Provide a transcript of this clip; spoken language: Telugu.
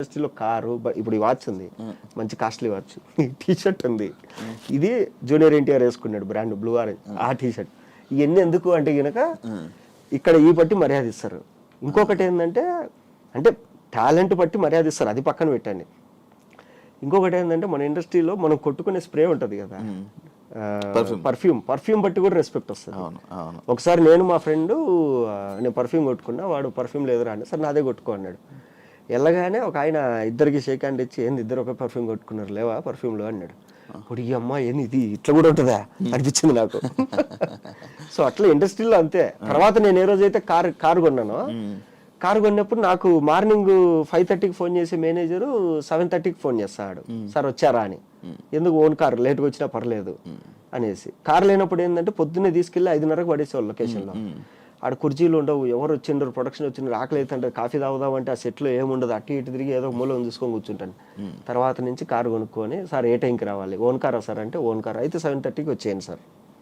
ఇండస్ట్రీలో కారు ఇప్పుడు ఈ వాచ్ ఉంది, మంచి కాస్ట్లీ వాచ్, టీ షర్ట్ ఉంది, ఇది జూనియర్ ఎన్టీఆర్ వేసుకున్నాడు బ్రాండ్ బ్లూ ఆరెంజ్, ఆ టీ షర్ట్. ఇవన్నీ ఎందుకు అంటే గనక ఇక్కడ ఈ బట్టి మర్యాద ఇస్తారు. ఇంకొకటి ఏంటంటే అంటే టాలెంట్ బట్టి మర్యాద ఇస్తారు, అది పక్కన పెట్టండి. ఇంకొకటి ఏంటంటే మన ఇండస్ట్రీలో మనం కొట్టుకునే స్ప్రే ఉంటుంది కదా, పర్ఫ్యూమ్ బట్టి కూడా రెస్పెక్ట్ వస్తుంది. ఒకసారి నేను మా ఫ్రెండ్ నేను పర్ఫ్యూమ్ కొట్టుకున్నా, వాడు పర్ఫ్యూమ్ లేదురా అంటే సరే నాదే కొట్టుకో అన్నాడు. వెళ్ళగానే ఒక ఆయన ఇద్దరికి షేక్ హ్యాండ్ ఇచ్చి ఏంది ఇద్దరు ఒక పర్ఫ్యూమ్ కొట్టుకున్నారు లేవా పర్ఫ్యూమ్లో అన్నాడు. ఇప్పుడు ఈ అమ్మ ఏంది ఇది ఇట్లా కూడా ఉంటుందా అనిపించింది నాకు. సో అట్లా ఇండస్ట్రీలో అంతే. తర్వాత నేను ఏ రోజైతే కారు కొన్నానో, కారు కొన్నప్పుడు నాకు మార్నింగ్ 5:30కి ఫోన్ చేసి మేనేజరు 7:30కి ఫోన్ చేస్తాడు, సార్ వచ్చారా అని. ఎందుకు ఓన్ కారు లేట్గా వచ్చినా పర్లేదు అనేసి. కారు లేనప్పుడు ఏంటంటే పొద్దున్నే తీసుకెళ్ళి 5:30కి పడేసేవాళ్ళు లొకేషన్లో. ఆడ కుర్చీలు ఉండవు, ఎవరు వచ్చిండ్రు ప్రొడక్షన్ వచ్చిండ్రు, ఆకలి అవుతుంటే కాఫీ తాగుదామంటే ఆ సెట్లో ఏముండదు, అటు ఇటు తిరిగి ఏదో మూలం చూసుకొని కూర్చుంటాను. తర్వాత నుంచి కారు కొనుక్కొని సార్ ఏ టైంకి రావాలి, ఓన్ కారా సార్ అంటే ఓన్ కార్ అయితే 7:30కి వచ్చేయండి సార్